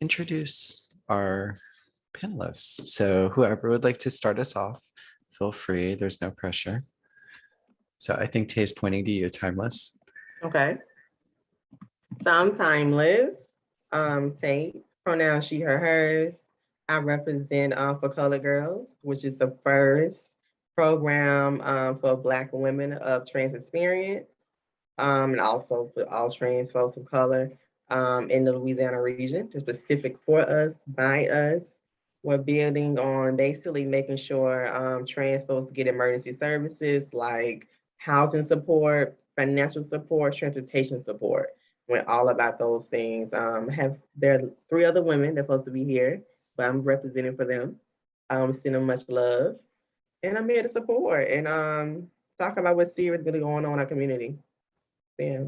introduce our panelists. So whoever would like to start us off, feel free. There's no pressure. So I think Tay's pointing to you, Timeless. Okay. So I'm Timeless. Tay, pronoun she, her, hers. I represent For Color Girls, which is the first program for Black women of trans experience, and also for all trans folks of color in the Louisiana region, just specific for us, by us. We're building on basically making sure trans folks get emergency services like housing support, financial support, transportation support. We're all about those things. There are three other women that are supposed to be here, but I'm representing for them. Sending them much love, and I'm here to support and talk about what's serious really going on in our community. Yeah.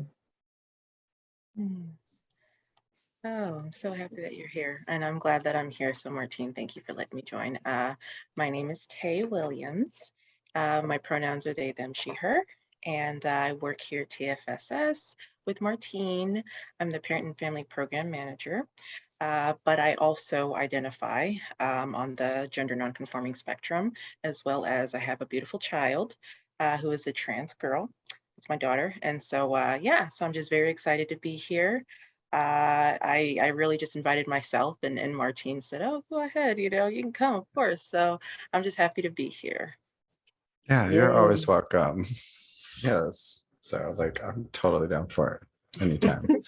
Oh, I'm so happy that you're here, and I'm glad that I'm here. So Martine, thank you for letting me join. My name is Tay Williams. My pronouns are they, them, she, her, and I work here at TFSS with Martine. I'm the Parent and Family Program Manager, but I also identify on the gender nonconforming spectrum, as well as I have a beautiful child who is a trans girl. It's my daughter, and so yeah, so I'm just very excited to be here. I really just invited myself, and Martine said, "Oh, go ahead, you can come, of course." So I'm just happy to be here. Yeah, you're always welcome. Yes. So I'm totally down for it anytime.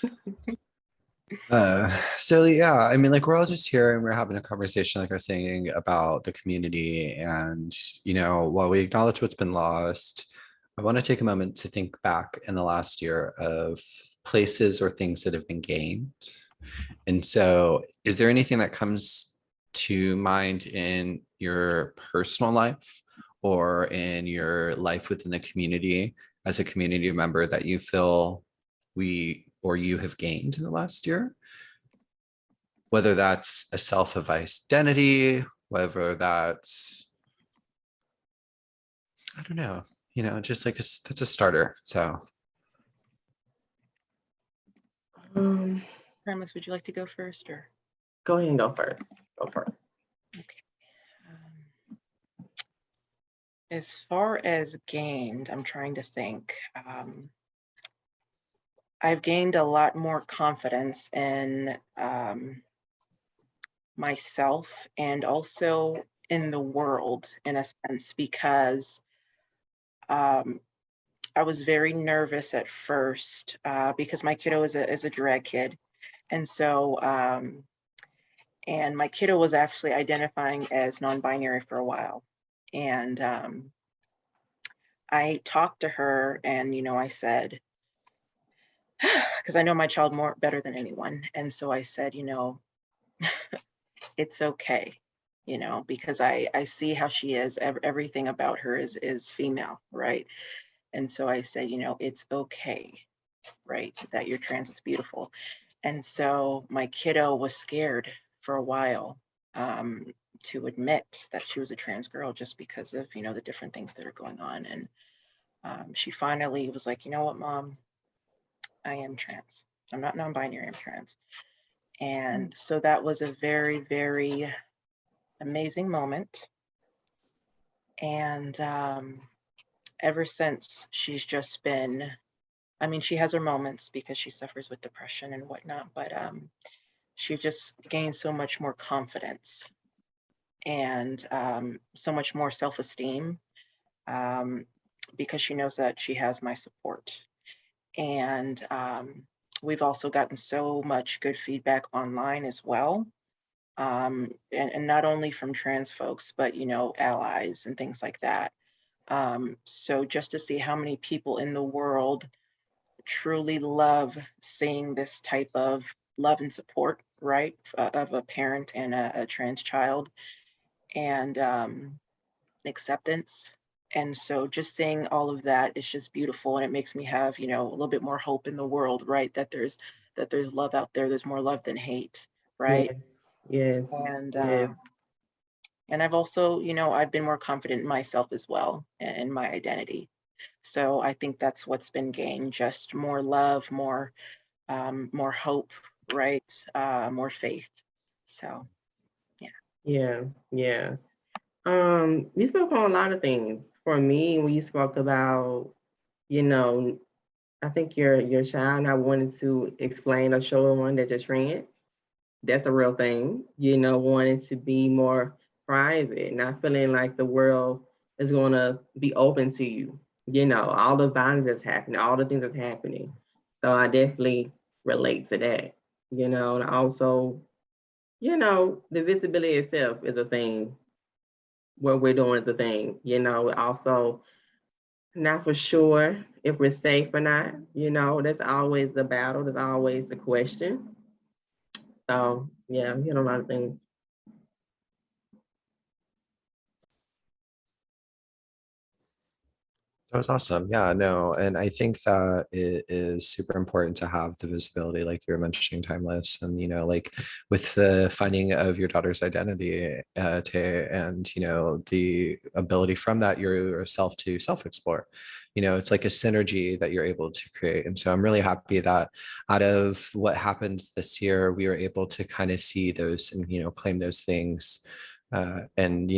So yeah, I mean, we're all just here and we're having a conversation, like I was saying, about the community. And, while we acknowledge what's been lost, I want to take a moment to think back in the last year of places or things that have been gained. And so is there anything that comes to mind in your personal life or in your life within the community as a community member that you feel you have gained in the last year? Whether that's a self of identity, whether that's, I don't know, just that's a starter. So Promise, would you like to go first, or? Go ahead and go first. Go first. Okay. As far as gained, I'm trying to think. I've gained a lot more confidence in myself and also in the world, in a sense, because I was very nervous at first because my kiddo is a drag kid. And so, and my kiddo was actually identifying as non-binary for a while. And I talked to her and, I said, because I know my child better than anyone. And so I said, it's okay, because I see how she is. Everything about her is female, right? And so I said, it's okay, right? That you're trans, it's beautiful. And so my kiddo was scared for a while to admit that she was a trans girl just because of, the different things that are going on. And she finally was like, you know what, Mom, I am trans. I'm not non-binary, I'm trans. And so that was a very, very amazing moment. And ever since, she's just been, she has her moments because she suffers with depression and whatnot, but she just gained so much more confidence and so much more self-esteem because she knows that she has my support. And we've also gotten so much good feedback online as well. And not only from trans folks, but, allies and things like that. So just to see how many people in the world truly love seeing this type of love and support, right, of a parent and a trans child, and acceptance. And so just seeing all of that is just beautiful, and it makes me have, a little bit more hope in the world, right? That there's love out there. There's more love than hate, right? Yeah. And yeah. And I've also, I've been more confident in myself as well and my identity. So I think that's what's been gained, just more love, more hope, right? More faith. So, Yeah, yeah. You spoke on a lot of things. For me, when you spoke about, you know, I think your child not wanting to explain or show one that you're trans. That's a real thing. Wanting to be more private, not feeling like the world is gonna be open to you. All the violence that's happening, all the things that's happening. So I definitely relate to that. And also, the visibility itself is a thing. What we're doing is a thing. Also not for sure if we're safe or not. That's always the battle. That's always the question. So yeah, we hit a lot of things. That was awesome. Yeah, no, and I think that it is super important to have the visibility, like you were mentioning, Timeless, and like with the finding of your daughter's identity, and the ability from that yourself to self-explore. It's like a synergy that you're able to create, and so I'm really happy that out of what happened this year, we were able to kind of see those and claim those things. And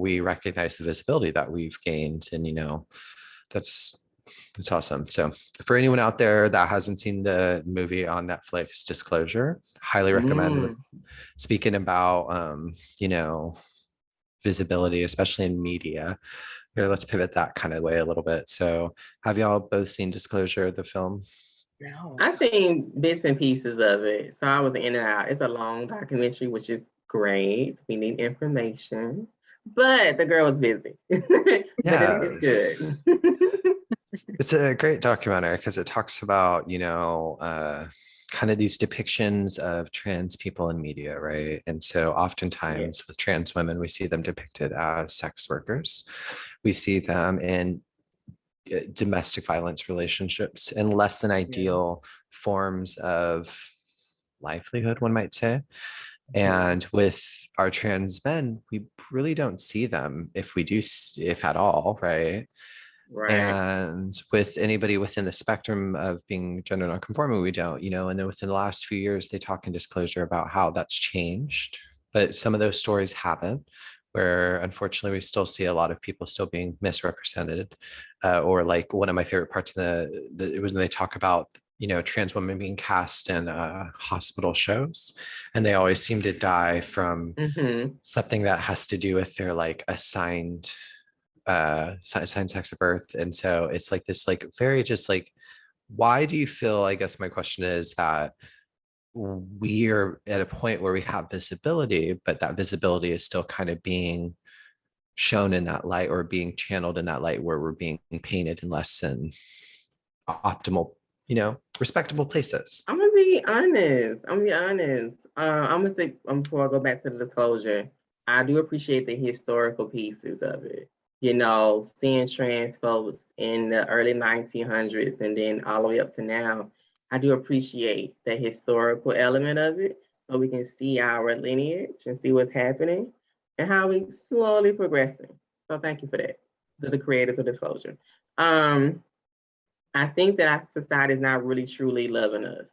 we recognize the visibility that we've gained, and that's awesome. So for anyone out there that hasn't seen the movie on Netflix, Disclosure, highly recommend. Mm. Speaking about visibility, especially in media. Here, let's pivot that kind of way a little bit. So have y'all both seen Disclosure, the film? no. I've seen bits and pieces of it. So I was in and out. It's a long documentary, which is great. We need information. But the girl was busy. But it is Yes. good. It's a great documentary because it talks about, kind of these depictions of trans people in media, right? And so oftentimes with trans women, we see them depicted as sex workers. We see them in domestic violence relationships and less than ideal forms of livelihood, one might say. And with our trans men, we really don't see them if we do, if at all, right? Right. And with anybody within the spectrum of being gender nonconforming, we don't, and then within the last few years, they talk in Disclosure about how that's changed. But some of those stories haven't, where unfortunately we still see a lot of people still being misrepresented. Or like one of my favorite parts of when they talk about trans women being cast in hospital shows, and they always seem to die from something that has to do with their like assigned sex of birth. And so it's like this like very just like, why do you feel, I guess my question is that we are at a point where we have visibility, but that visibility is still kind of being shown in that light or being channeled in that light where we're being painted in less than optimal, respectable places. I'm gonna be honest. I'm gonna say before I go back to the Disclosure, I do appreciate the historical pieces of it. Seeing trans folks in the early 1900s and then all the way up to now, I do appreciate the historical element of it, so we can see our lineage and see what's happening and how we slowly progressing. So thank you for that, to the creators of Disclosure. I think that our society is not really truly loving us,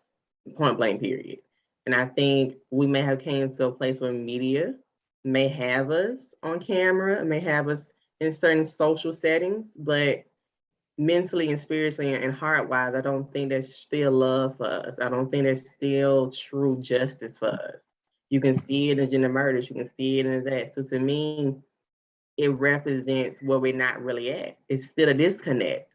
point blank, period. And I think we may have came to a place where media may have us on camera, may have us in certain social settings, but mentally and spiritually and heart wise, I don't think there's still love for us. I don't think there's still true justice for us. You can see it in gender murders, you can see it in that. So to me, it represents where we're not really at. It's still a disconnect.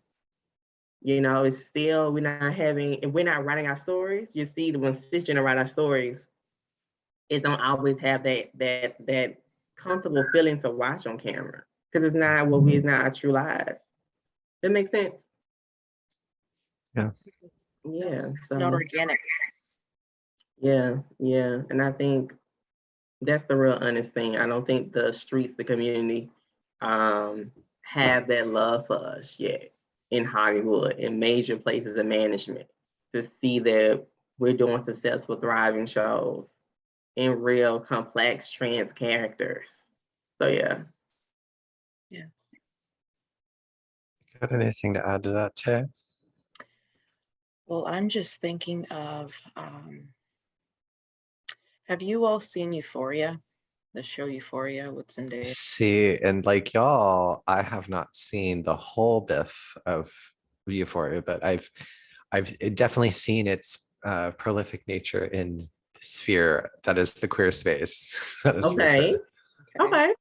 It's still, if we're not writing our stories, you see that when cisgender write our stories, it don't always have that comfortable feeling to watch on camera because it's not our true lives. That makes sense. Yeah. Yeah. It's not organic. Yeah. And I think that's the real honest thing. I don't think the streets, the community, have that love for us yet in Hollywood, in major places of management, to see that we're doing successful, thriving shows in real complex trans characters. So yeah. Yeah. Got anything to add to that, Tay? Well, I'm just thinking of Have you all seen Euphoria? The show Euphoria with Zendaya? See, and like y'all, I have not seen the whole bit of Euphoria, but I've definitely seen its prolific nature in the sphere that is the queer space. That is for Okay. sure. Okay. Okay.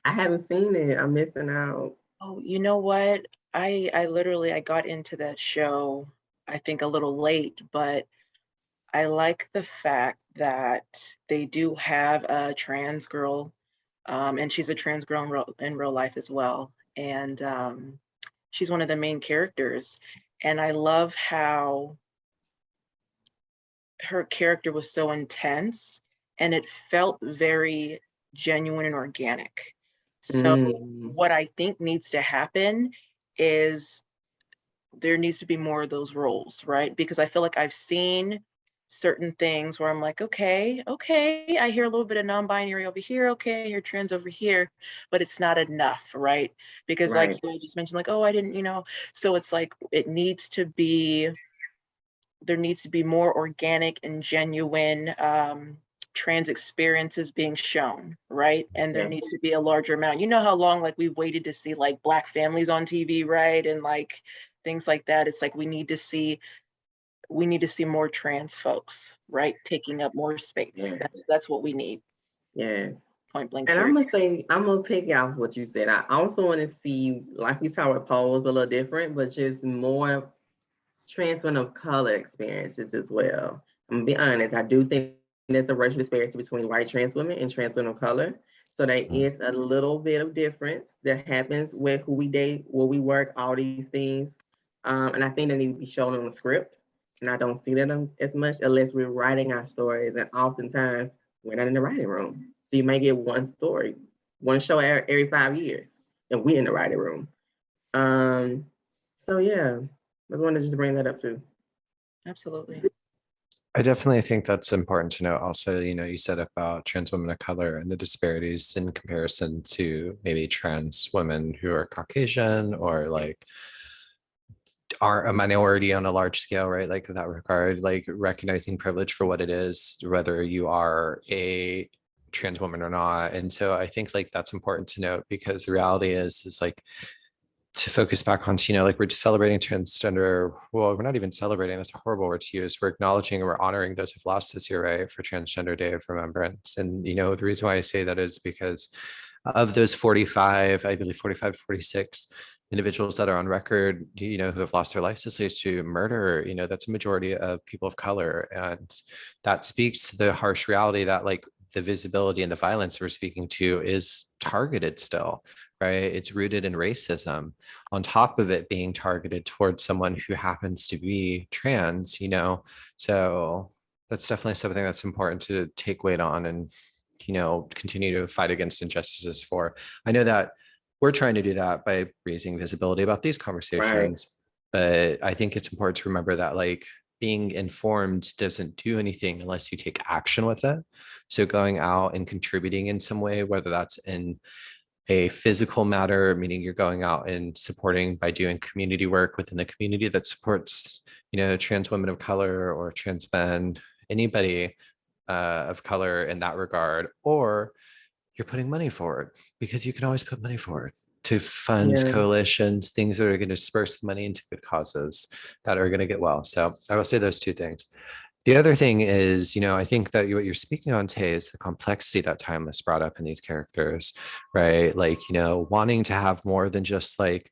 I haven't seen it. I'm missing out. Oh, you know what? I literally I got into that show, I think a little late, but I like the fact that they do have a trans girl, and she's a trans girl in real life as well. And she's one of the main characters. And I love how her character was so intense and it felt very genuine and organic. So, Mm, what I think needs to happen is there needs to be more of those roles, right? Because I feel like I've seen certain things where I'm like, okay, okay, I hear a little bit of non-binary over here, okay, I hear trans over here, but it's not enough, right? Because like right. you just mentioned, like, oh, I didn't, so it's like there needs to be more organic and genuine trans experiences being shown, right? And there Yeah. needs to be a larger amount. You know how long like we've waited to see like Black families on TV, right? And like things like that. It's like we need to see more trans folks, right? Taking up more space. Yeah. That's what we need. Yes. Point blank And I'm period. gonna say, I'm gonna pick out what you said. I also want to see, like we saw with polls, a little different, but just more transfer of color experiences as well. I'm gonna be honest, I do think there's a racial disparity between white trans women and trans women of color. So there Mm. is a little bit of difference that happens with who we date, where we work, all these things. And I think they need to be shown on the script. And I don't see that as much unless we're writing our stories. And oftentimes we're not in the writing room. So you may get one story, one show every 5 years, and we're in the writing room. Um, so yeah, I wanted just to bring that up too. Absolutely. I definitely think that's important to note. Also, you said about trans women of color and the disparities in comparison to maybe trans women who are Caucasian or like are a minority on a large scale, right? Like in that regard, like recognizing privilege for what it is, whether you are a trans woman or not. And so I think like that's important to note because the reality is like to focus back on, like we're just celebrating transgender. Well, we're not even celebrating. That's a horrible word to use. We're acknowledging and we're honoring those who've lost this year, right? For Transgender Day of Remembrance. And, the reason why I say that is because of those 45, I believe 45 to 46 individuals that are on record, who have lost their lives associated to murder, that's a majority of people of color. And that speaks to the harsh reality that like the visibility and the violence we're speaking to is targeted still, right? It's rooted in racism on top of it being targeted towards someone who happens to be trans, so that's definitely something that's important to take weight on and continue to fight against injustices for. I know that we're trying to do that by raising visibility about these Right. conversations, but I think it's important to remember that like being informed doesn't do anything unless you take action with it. So going out and contributing in some way, whether that's in a physical matter, meaning you're going out and supporting by doing community work within the community that supports, trans women of color or trans men, anybody of color in that regard, or you're putting money forward because you can always put money forward to fund Yeah. coalitions, things that are going to disperse the money into good causes that are going to get well. So I will say those two things. The other thing is, I think that what you're speaking on, Tay, is the complexity that Timeless brought up in these characters, right? Like, wanting to have more than just like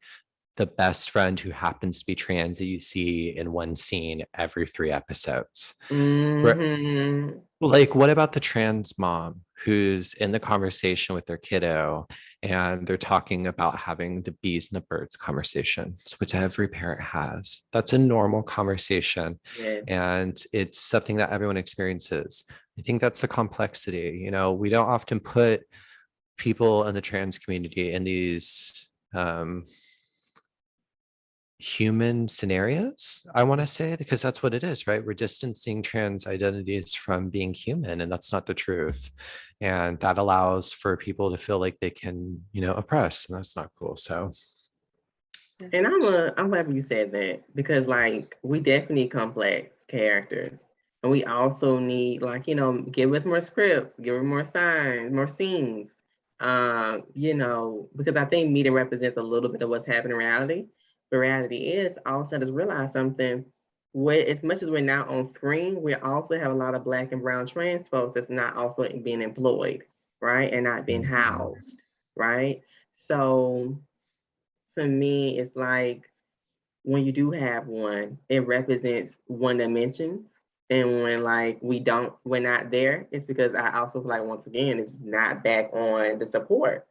the best friend who happens to be trans that you see in one scene every 3 episodes. Mm-hmm. Like, what about the trans mom who's in the conversation with their kiddo and they're talking about having the bees and the birds conversations, which every parent has? That's a normal conversation. Yeah. And it's something that everyone experiences. I think that's the complexity. We don't often put people in the trans community in these human scenarios, I want to say, because that's what it is, right? We're distancing trans identities from being human, and that's not the truth. And that allows for people to feel like they can, oppress, and that's not cool. So, And I'm happy you said that because like we definitely need complex characters And we also need, like, give us more scripts, give us more signs, more scenes. Because I think media represents a little bit of what's happening in reality. The reality is, all of a sudden, realize something. As much as we're not on screen, we also have a lot of Black and brown trans folks that's not also being employed, right? And not being housed, right? So to me, it's like, when you do have one, it represents one dimension. And when like we're not there, it's because I also feel like, once again, it's not back on the support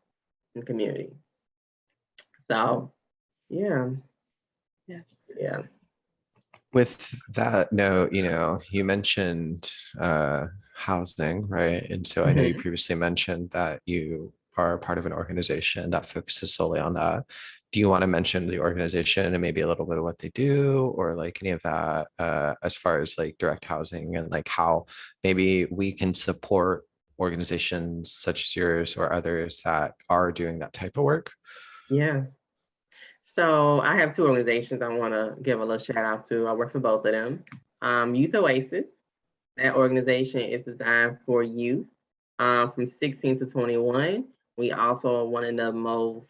in the community. So yeah. Yes. Yeah. With that note, you mentioned housing, right? And so I know you previously mentioned that you are part of an organization that focuses solely on that. Do you want to mention the organization and maybe a little bit of what they do, or like any of that, as far as like direct housing, and like how maybe we can support organizations such as yours or others that are doing that type of work? Yeah. So I have two organizations I want to give a little shout out to. I work for both of them. Youth Oasis. That organization is designed for youth from 16 to 21. We also are one of the most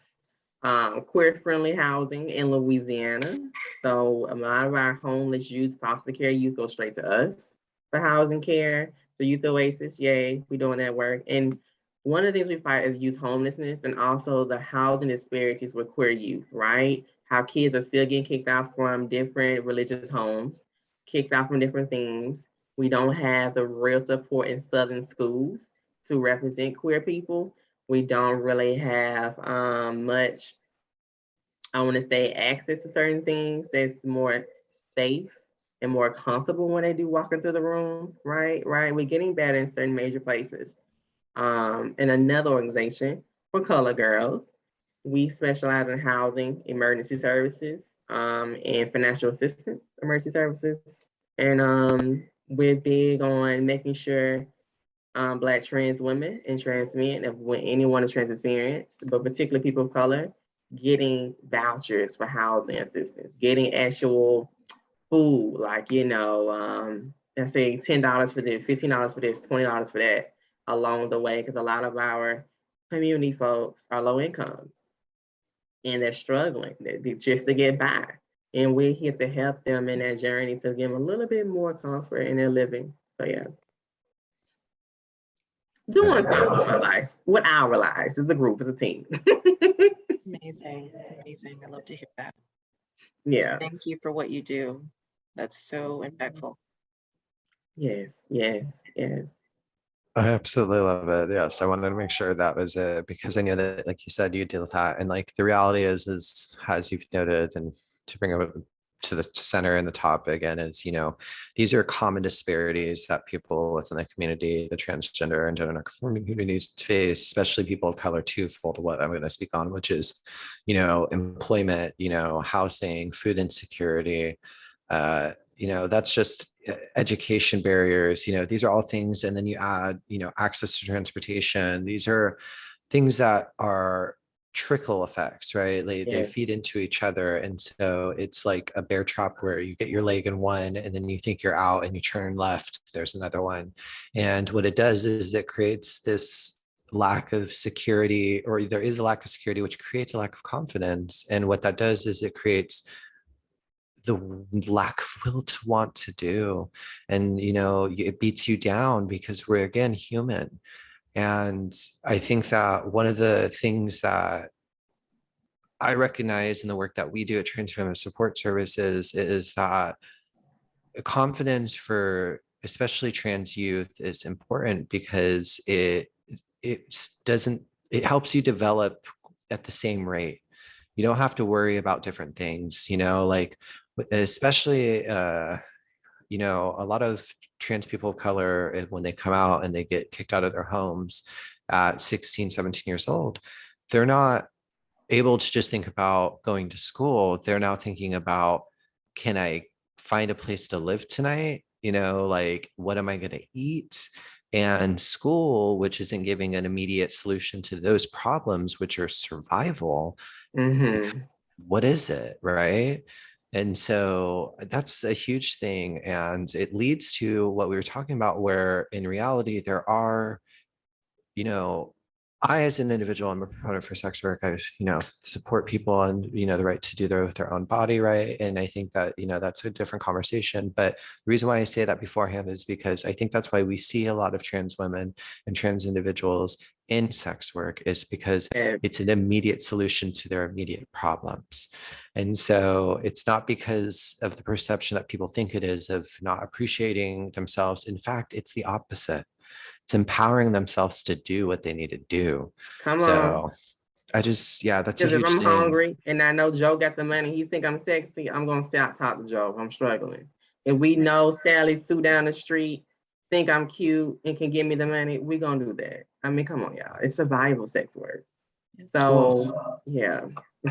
queer-friendly housing in Louisiana. So a lot of our homeless youth, foster care youth go straight to us for housing care. So Youth Oasis, yay, we're doing that work. And one of the things we fight is youth homelessness, and also the housing disparities with queer youth, right? How kids are still getting kicked out from different religious homes, kicked out from different things. We don't have the real support in Southern schools to represent queer people. We don't really have much, I want to say, access to certain things that's more safe and more comfortable when they do walk into the room, right? Right. We're getting better in certain major places. And another organization for color girls. We specialize in housing, emergency services, and financial assistance, emergency services. And we're big on making sure Black trans women and trans men, if anyone is trans experienced, but particularly people of color, getting vouchers for housing assistance, getting actual food, like, let's say $10 for this, $15 for this, $20 for that along the way, because a lot of our community folks are low income and they're struggling just to get by. And we're here to help them in that journey to give them a little bit more comfort in their living. So yeah. Doing something with my life, with our lives, as a group, as a team. Amazing. It's amazing. I love to hear that. Yeah. Thank you for what you do. That's so impactful. Yes, yes, yes. I absolutely love it. Yes, I wanted to make sure that was it, because I know that, like you said, you deal with that, and like the reality is as you've noted, and to bring it to the center and the top again, is these are common disparities that people within the community, the transgender and gender nonconforming communities face, especially people of color, twofold to what I'm going to speak on, which is employment, housing, food insecurity. That's just education barriers. These are all things, and then you add access to transportation. These are things that are trickle effects, right? They Yes. feed into each other, and so it's like a bear trap where you get your leg in one and then you think you're out and you turn left, there's another one. And what it does is it creates this lack of security, or there is a lack of security, which creates a lack of confidence. And what that does is it creates the lack of will to want to do. And it beats you down, because we're, again, human. And I think that one of the things that I recognize in the work that we do at Transformative Support Services is that confidence for especially trans youth is important, because it helps you develop at the same rate. You don't have to worry about different things, like especially a lot of trans people of color, when they come out and they get kicked out of their homes at 16, 17 years old, they're not able to just think about going to school. They're now thinking about, can I find a place to live tonight? Like, what am I going to eat? And school, which isn't giving an immediate solution to those problems, which are survival. Mm-hmm. What is it, right? And so that's a huge thing. And it leads to what we were talking about, where in reality, there are, you know, I, as an individual, I'm a proponent for sex work. I, support people on, the right to do with their own body, right? And I think that, that's a different conversation. But the reason why I say that beforehand is because I think that's why we see a lot of trans women and trans individuals in sex work, is because And it's an immediate solution to their immediate problems. And so it's not because of the perception that people think it is of not appreciating themselves. In fact, it's the opposite. It's empowering themselves to do what they need to do. come on. So I just, yeah, that's a Because if huge I'm thing. hungry and I know Joe got the money, he think I'm sexy, I'm gonna stop talk to Joe if I'm struggling. If we know Sally Sue down the street think I'm cute and can give me the money, we gonna do that. I mean, come on, y'all. It's survival sex work. Well, So yeah.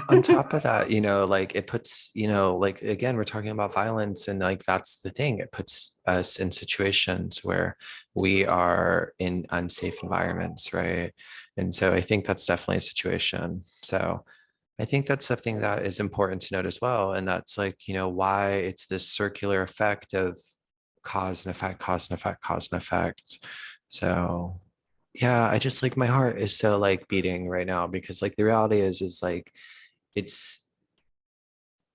on top of that, like it puts, like again, we're talking about violence, and like that's the thing. It puts us in situations where we are in unsafe environments, right? And so I think that's definitely a situation. So I think that's something that is important to note as well. And that's like, why it's this circular effect of cause and effect, cause and effect, cause and effect. So yeah, I just like, my heart is so like beating right now, because like the reality is like it's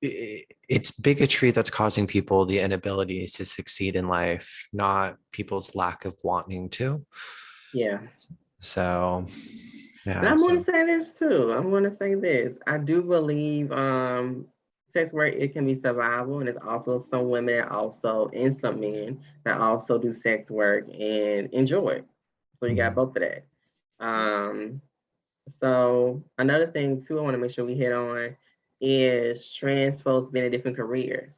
it's bigotry that's causing people the inability to succeed in life, not people's lack of wanting to. Yeah. So And yeah, I want so to say this too. I want to say this. I do believe sex work, it can be survival, and it's also some women that also, and some men that also do sex work and enjoy it. So you got mhm. both of that. Um, so another thing too, I want to make sure we hit on is trans folks being in different careers.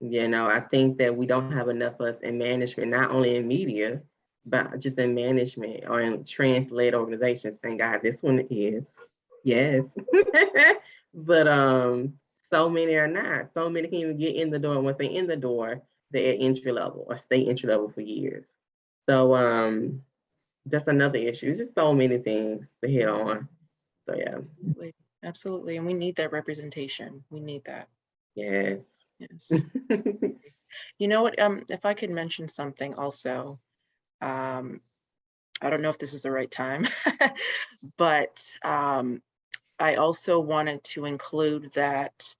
I think that we don't have enough of us in management, not only in media, but just in management or in trans-led organizations. Thank God this one is. Yes. But so many are not. So many can even get in the door. Once they're in the door, they're at entry level or stay entry level for years. So that's another issue. It's just so many things to hit on. So yeah. Absolutely. Absolutely. And we need that representation. We need that. Yes. Yes. You know what? If I could mention something also, I don't know if this is the right time, but I also wanted to include that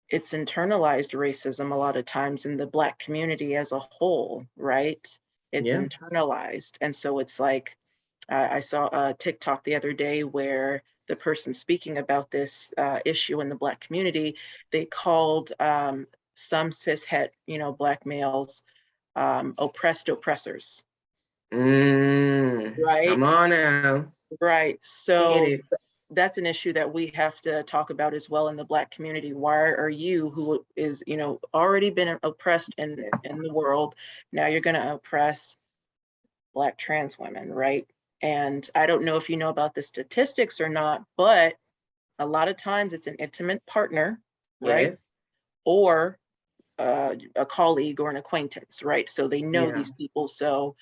it's internalized racism a lot of times in the Black community as a whole, right? It's Yeah. internalized. And so it's like, I saw a TikTok the other day where the person speaking about this issue in the Black community, they called some cishet, Black males, oppressed oppressors, right? Come on now. Right. Get So it. that's an issue that we have to talk about as well in the Black community. Why are you, who is, already been oppressed in the world, now you're going to oppress Black trans women, right? And I don't know if you know about the statistics or not, but a lot of times it's an intimate partner, right? Yes. Or a colleague or an acquaintance, right? So they know Yeah. these people. So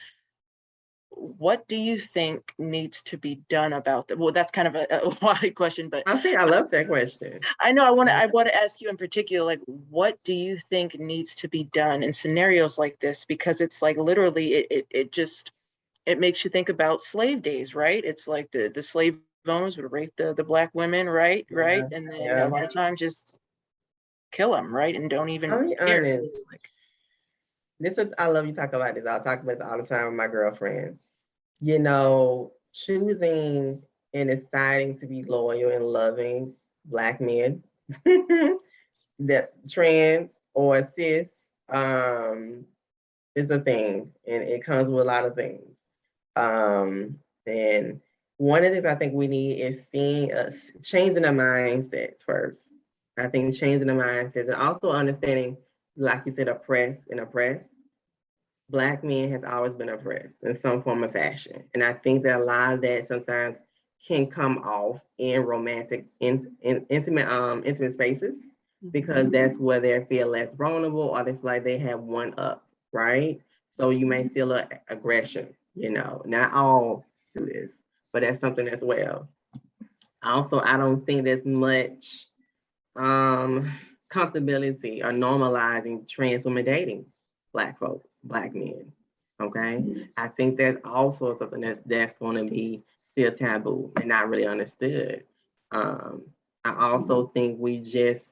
what do you think needs to be done about that? Well, that's kind of a wide question, but I love that question. I know I want to ask you in particular, like, what do you think needs to be done in scenarios like this? Because it's like literally it just it makes you think about slave days, right? It's like the slave owners would rape the Black women, right? Right. Yeah. And then a Yeah. lot of times just kill them, right? And don't even I'll be care. So honest. it's like, This is I love you talk about this. I'll talk about this all the time with my girlfriends. Choosing and deciding to be loyal and loving Black men that trans or cis um is a thing, and it comes with a lot of things. And one of the things I think we need is seeing us changing the mindsets first. I think changing the mindsets and also understanding, like you said, oppressed and oppressed. Black men has always been oppressed in some form of fashion. And I think that a lot of that sometimes can come off in romantic, intimate spaces, because that's where they feel less vulnerable or they feel like they have one up, right? So you may feel aggression, not all do this, but that's something as well. Also, I don't think there's much comfortability or normalizing trans women dating Black folks, Black men. Okay. I think that's also something that's going to be still taboo and not really understood. I also think we're just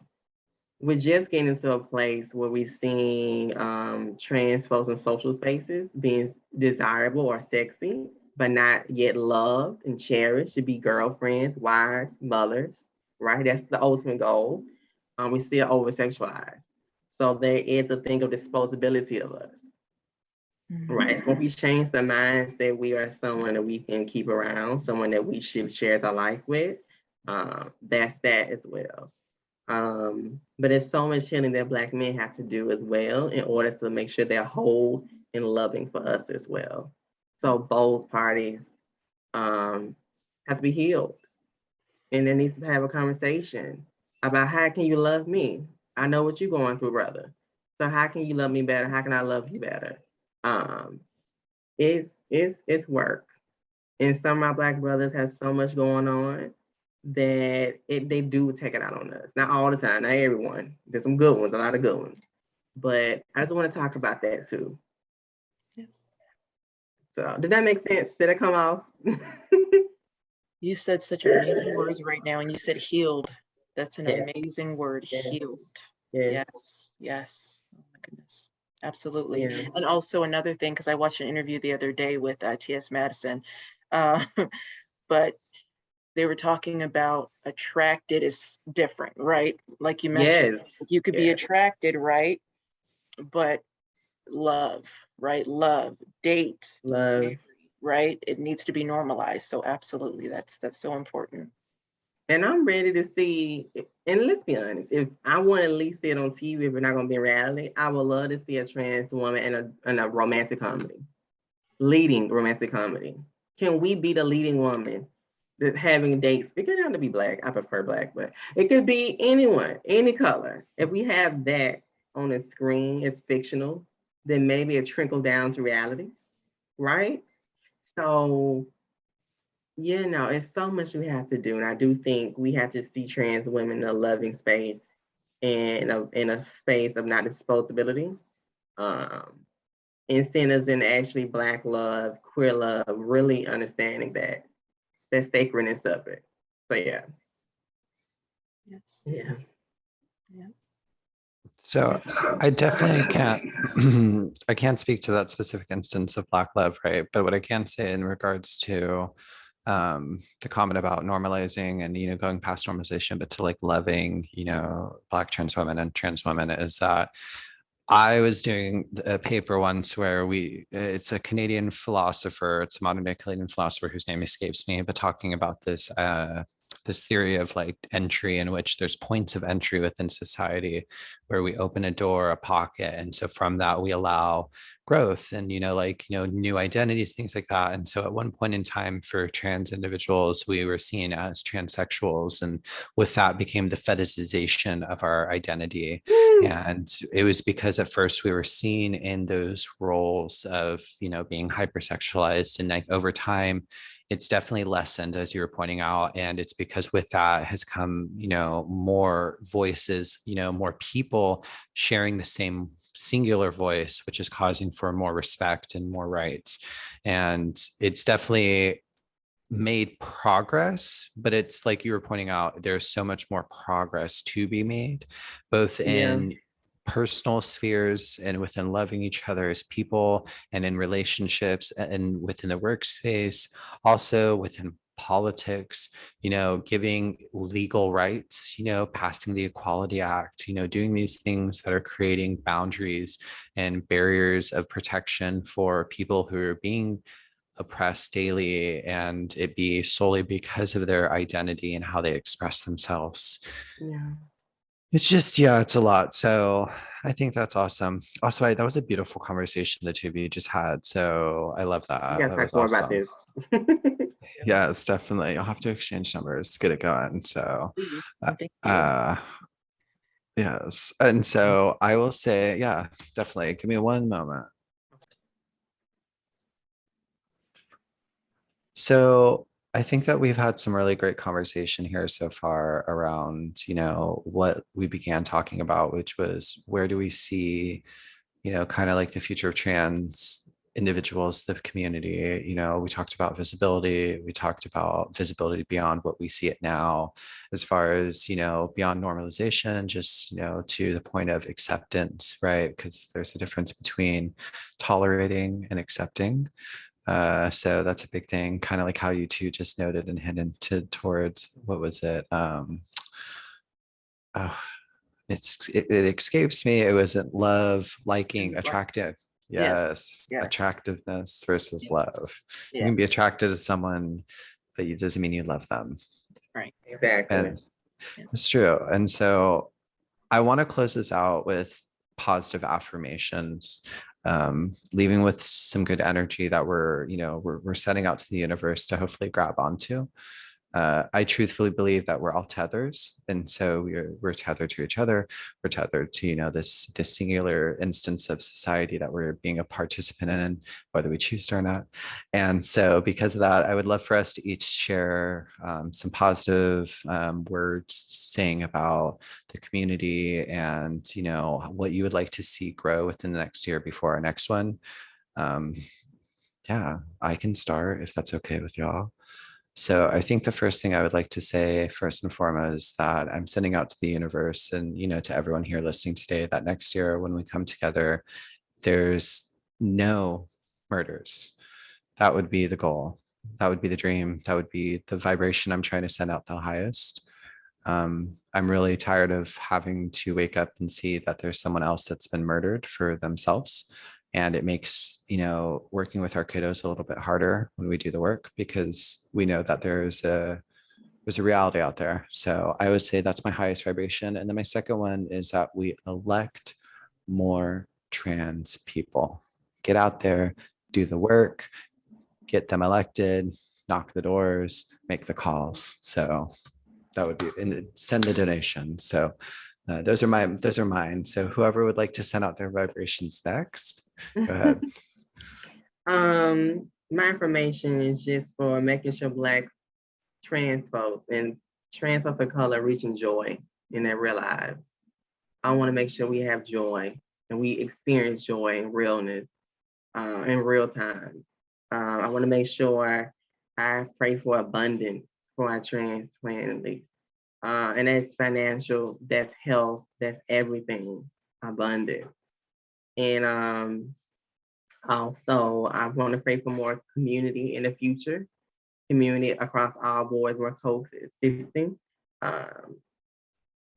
getting to a place where we're seeing trans folks in social spaces being desirable or sexy, but not yet loved and cherished to be girlfriends, wives, mothers, right? That's the ultimate goal. We still over sexualized. So there is a thing of disposability of us. Right. So we change the mindset, we are someone that we can keep around, someone that we should share our life with. That's that as well. But it's so much healing that Black men have to do as well in order to make sure they're whole and loving for us as well. So both parties have to be healed. And there needs to have a conversation about how can you love me? I know what you're going through, brother. So how can you love me better? How can I love you better? It's work. And some of my Black brothers have so much going on that they do take it out on us. Not all the time, not everyone. There's some good ones, a lot of good ones. But I just want to talk about that too. Yes. So did that make sense? Did it come off? You said such amazing words right now, and you said healed. That's an Yeah. amazing word, Yeah. healed. Yeah. Yes. Oh my goodness. Absolutely. Yeah. And also another thing, because I watched an interview the other day with T.S. Madison, but they were talking about attracted is different, right? Like you mentioned, Yes. you could be Yes. attracted, right? But love, right? Love, date, Love. marry, right? It needs to be normalized. So absolutely, that's so important. And I'm ready to see, and let's be honest, if I want to at least see it on TV, if we're not going to be in reality, I would love to see a trans woman in a romantic comedy, leading romantic comedy. Can we be the leading woman that having dates? It could have to be Black. I prefer Black, but it could be anyone, any color. If we have that on the screen, it's fictional, then maybe it trickle down to reality, right? So it's so much we have to do. And I do think we have to see trans women in a loving space and in a space of not disposability. And seeing us in actually Black love, queer love, really understanding that sacredness of it. So yeah. Yes. Yeah. Yeah. So I definitely can't I can't speak to that specific instance of Black love, right? But what I can say in regards to the comment about normalizing and going past normalization, but to like loving, Black trans women and trans women is that I was doing a paper once where it's a Canadian philosopher, it's a modern day Canadian philosopher whose name escapes me, but talking about this theory of like entry in which there's points of entry within society where we open a door, a pocket. And so from that, we allow growth and, new identities, things like that. And so at one point in time for trans individuals, we were seen as transsexuals. And with that became the fetishization of our identity. And it was because at first we were seen in those roles of, being hypersexualized. And like over time, it's definitely lessened, as you were pointing out. And it's because with that has come, more voices, more people sharing the same singular voice, which is causing for more respect and more rights. And it's definitely made progress, but it's like you were pointing out, there's so much more progress to be made, both in personal spheres and within loving each other as people and in relationships and within the workspace, also within politics, giving legal rights, passing the Equality Act, doing these things that are creating boundaries and barriers of protection for people who are being oppressed daily, and it be solely because of their identity and how they express themselves. Yeah. It's just, it's a lot. So I think that's awesome. Also, that was a beautiful conversation the two of you just had. So I love that. You That gotta was talk more about awesome. this. Yes, definitely. I'll have to exchange numbers, get it going. So, Thank you. yes. And so I will say, yeah, definitely. Give me one moment. So I think that we've had some really great conversation here so far around, what we began talking about, which was where do we see, kind of like the future of trans individuals, the community. We talked about visibility. We talked about visibility beyond what we see it now, as far as, beyond normalization, just, to the point of acceptance, right? Because there's a difference between tolerating and accepting. So that's a big thing, kind of like how you two just noted and hinted towards, what was it? Oh, it escapes me. It wasn't love, liking, attractive. Yes, Yes, yes, attractiveness versus love. yes, You can be yes, attracted to someone, but it doesn't mean you love them. right. Exactly. And Yeah. it's true. And so I want to close this out with positive affirmations, leaving with some good energy that we're setting out to the universe to hopefully grab onto. I truthfully believe that we're all tethers, and so we're tethered to each other. We're tethered to this singular instance of society that we're being a participant in, whether we choose to or not. And so, because of that, I would love for us to each share some positive words saying about the community, and what you would like to see grow within the next year before our next one. Um, yeah, I can start if that's okay with y'all. So I think the first thing I would like to say, first and foremost, that I'm sending out to the universe and, to everyone here listening today, that next year when we come together, there's no murders. That would be the goal. That would be the dream. That would be the vibration I'm trying to send out the highest. I'm really tired of having to wake up and see that there's someone else that's been murdered for themselves. And it makes, working with our kiddos a little bit harder when we do the work, because we know that there's a reality out there. So I would say that's my highest vibration. And then my second one is that we elect more trans people. Get out there, do the work, get them elected, knock the doors, make the calls. So that would be, and send the donation. So those are mine. So whoever would like to send out their vibrations next, go ahead. My information is just for making sure Black trans folks and trans folks of color reaching joy in their real lives. I want to make sure we have joy and we experience joy and realness in real time. I want to make sure I pray for abundance for our trans family. And that's financial, that's health, that's everything, abundance. And also, I want to pray for more community in the future, community across all boards where coexisting. Um,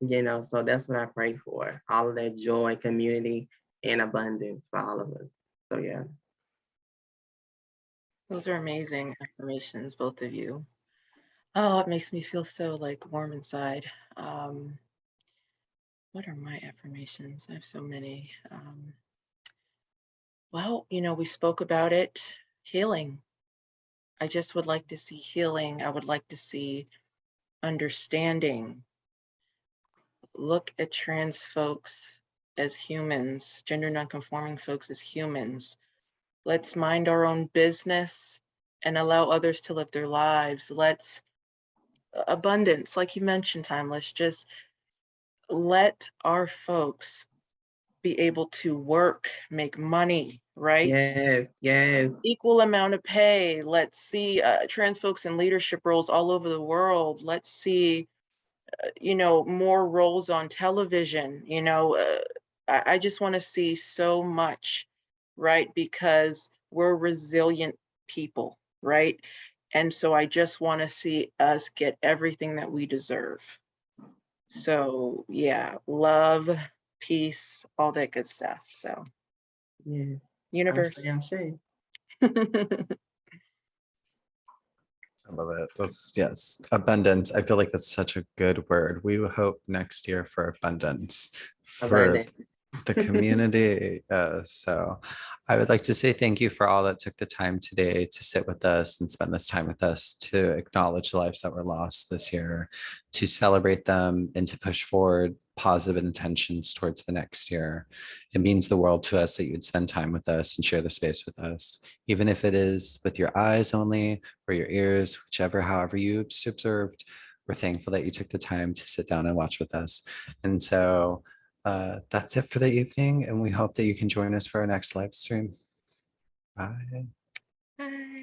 so that's what I pray for. All of that joy, community, and abundance for all of us. So yeah. Those are amazing affirmations, both of you. Oh, it makes me feel so like warm inside. What are my affirmations? I have so many. Well, we spoke about it, healing. I just would like to see healing. I would like to see understanding. Look at trans folks as humans, gender nonconforming folks as humans. Let's mind our own business and allow others to live their lives. Let's abundance, like you mentioned, Timeless, just let our folks be able to work, make money, right? Yes, yes. Equal amount of pay. Let's see trans folks in leadership roles all over the world. Let's see, more roles on television. I just want to see so much, right? Because we're resilient people, right? And so I just want to see us get everything that we deserve. So yeah, love, peace, all that good stuff. So Yeah. universe. I love it. That's, yes, abundance. I feel like that's such a good word. We will hope next year for abundance for Abundance. the community. So I would like to say thank you for all that took the time today to sit with us and spend this time with us, to acknowledge the lives that were lost this year, to celebrate them, and to push forward positive intentions towards the next year. It means the world to us that you'd spend time with us and share the space with us, even if it is with your eyes only or your ears, whichever, however you observed. We're thankful that you took the time to sit down and watch with us. And so that's it for the evening. And we hope that you can join us for our next live stream. Bye. Bye.